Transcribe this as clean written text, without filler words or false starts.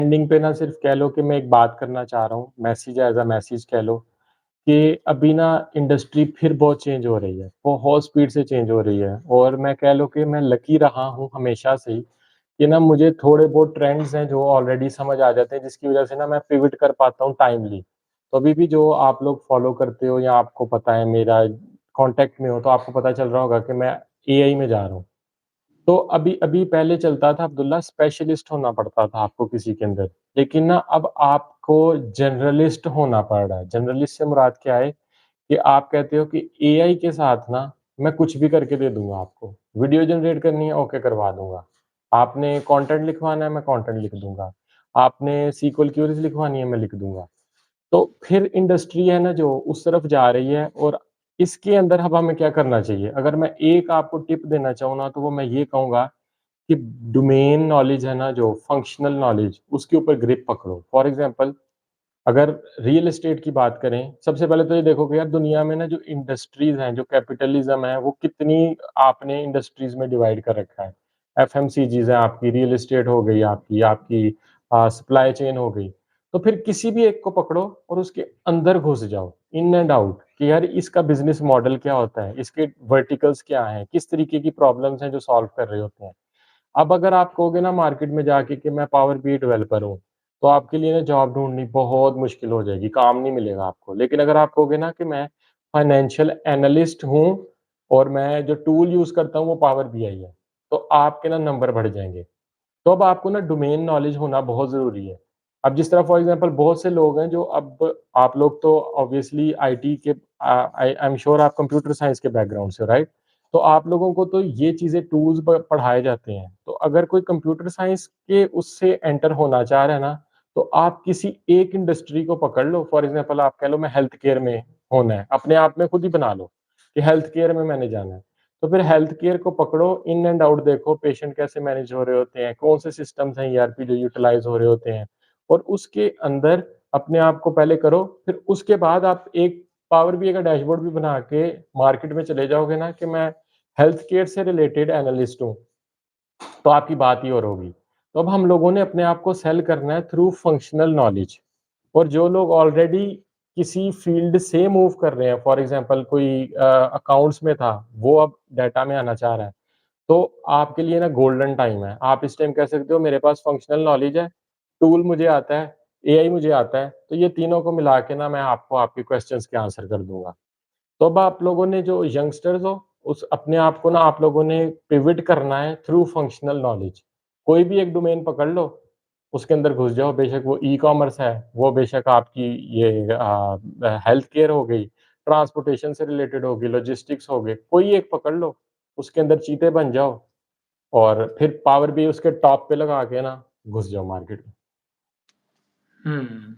Ending पे ना सिर्फ़ कह लो कि मैं एक बात करना चाह रहा हूँ, मैसेज एज़ अ मैसेज कह लो कि अभी ना इंडस्ट्री फिर बहुत चेंज हो रही है, बहुत स्पीड से चेंज हो रही है और मैं कह लो कि मैं लकी रहा हूँ हमेशा से ही कि ना मुझे थोड़े बहुत ट्रेंड्स हैं जो ऑलरेडी समझ आ जाते हैं जिसकी वज़ह से ना मैं पिवट कर पाता हूँ टाइमली। तो अभी भी जो आप लोग फ़ॉलो करते हो या आपको पता है मेरा कॉन्टैक्ट में हो तो आपको पता चल रहा होगा कि मैं एआई में जा रहा हूँ। तो अभी पहले चलता था अब्दुल्ला स्पेशलिस्ट होना पड़ता था आपको किसी के अंदर, लेकिन ना अब आपको जनरलिस्ट होना पड़ रहा है। जनरलिस्ट से मुराद क्या है कि आप कहते हो कि एआई के साथ ना मैं कुछ भी करके दे दूँगा आपको। वीडियो जनरेट करनी है, ओके करवा दूँगा। आपने कंटेंट लिखवाना है, मैं कंटेंट लिख दूँगा। आपने सीक्वल क्वेरीज़ लिखवानी है, मैं लिख दूँगा। तो फिर इंडस्ट्री है ना जो उस तरफ जा रही है और इसके अंदर अब हमें क्या करना चाहिए? अगर मैं एक आपको टिप देना चाहूँ ना तो वो मैं ये कहूँगा कि डोमेन नॉलेज है ना जो फंक्शनल नॉलेज उसके ऊपर ग्रिप पकड़ो। फॉर एग्ज़ाम्पल अगर रियल एस्टेट की बात करें, सबसे पहले तो ये देखो कि यार दुनिया में ना जो इंडस्ट्रीज़ हैं, जो कैपिटलिज़्म है, वो कितनी आपने इंडस्ट्रीज़ में डिवाइड कर रखा है। एफएमसीजीज़ हैं आपकी, रियल एस्टेट हो गई आपकी, आपकी सप्लाई चेन हो गई। तो फिर किसी भी एक को पकड़ो और उसके अंदर घुस जाओ, इन एंड आउट कि यार इसका बिज़नेस मॉडल क्या होता है, इसके वर्टिकल्स क्या हैं, किस तरीके की प्रॉब्लम्स हैं जो सॉल्व कर रहे होते हैं। अब अगर आप कहोगे ना मार्केट में जाके कि मैं पावर बीआई डेवलपर हूँ, तो आपके लिए ना जॉब ढूँढनी बहुत मुश्किल हो जाएगी, काम नहीं मिलेगा आपको। लेकिन अगर आप कहोगे ना कि मैं फाइनेंशियल एनालिस्ट हूँ और मैं जो टूल यूज़ करता हूँ वो पावर बीआई है, तो आपके ना नंबर बढ़ जाएँगे। तो अब आपको ना डोमेन नॉलेज होना बहुत ज़रूरी है। अब जिस तरह फॉर एग्ज़ाम्पल बहुत से लोग हैं जो अब आप लोग तो ऑब्वियसली आईटी के आई एम श्योर आप कंप्यूटर साइंस के बैकग्राउंड से हो, राइट? तो आप लोगों को तो ये चीज़ें टूल्स प पढ़ाए जाते हैं। तो अगर कोई कंप्यूटर साइंस के उससे एंटर होना चाह रहा है ना, तो आप किसी एक इंडस्ट्री को पकड़ लो। फॉर एग्ज़ाम्पल आप कह लो मैं हेल्थ केयर में होना है, अपने आप में खुद ही बना लो कि हेल्थ केयर में मैंने जाना है। तो फिर हेल्थ केयर को पकड़ो, इन एंड आउट देखो, पेशेंट कैसे मैनेज हो रहे होते हैं, कौन से सिस्टम्स हैं ईआरपी जो यूटिलाइज़ हो रहे होते हैं और उसके अंदर अपने आप को पहले करो, फिर उसके बाद आप एक पावर बीआई का डैशबोर्ड भी बना के मार्केट में चले जाओगे ना कि मैं हेल्थ केयर से रिलेटेड एनालिस्ट हूँ, तो आपकी बात ही और होगी। तो अब हम लोगों ने अपने आप को सेल करना है थ्रू फंक्शनल नॉलेज और जो लोग ऑलरेडी किसी फील्ड से मूव कर रहे हैं, फॉर एग्ज़ाम्पल कोई अकाउंट्स में था, वो अब डाटा में आना चाह रहा है, तो आपके लिए ना गोल्डन टाइम है। आप इस टाइम कह सकते हो मेरे पास फंक्शनल नॉलेज है, टूल मुझे आता है, एआई मुझे आता है, तो ये तीनों को मिला के ना मैं आपको आपके क्वेश्चन्स के आंसर कर दूँगा। तो अब आप लोगों ने जो यंगस्टर्स हो, उस अपने आप को ना आप लोगों ने पिवट करना है थ्रू फंक्शनल नॉलेज। कोई भी एक डोमेन पकड़ लो, उसके अंदर घुस जाओ, बेशक वो ई-कॉमर्स है, वो बेशक आपकी ये हेल्थ केयर हो गई, ट्रांसपोर्टेशन से रिलेटेड होगी, लॉजिस्टिक्स हो गए, कोई एक पकड़ लो, उसके अंदर चीते बन जाओ और फिर पावर भी उसके टॉप पे लगा के ना घुस जाओ मार्केट में। हुँ।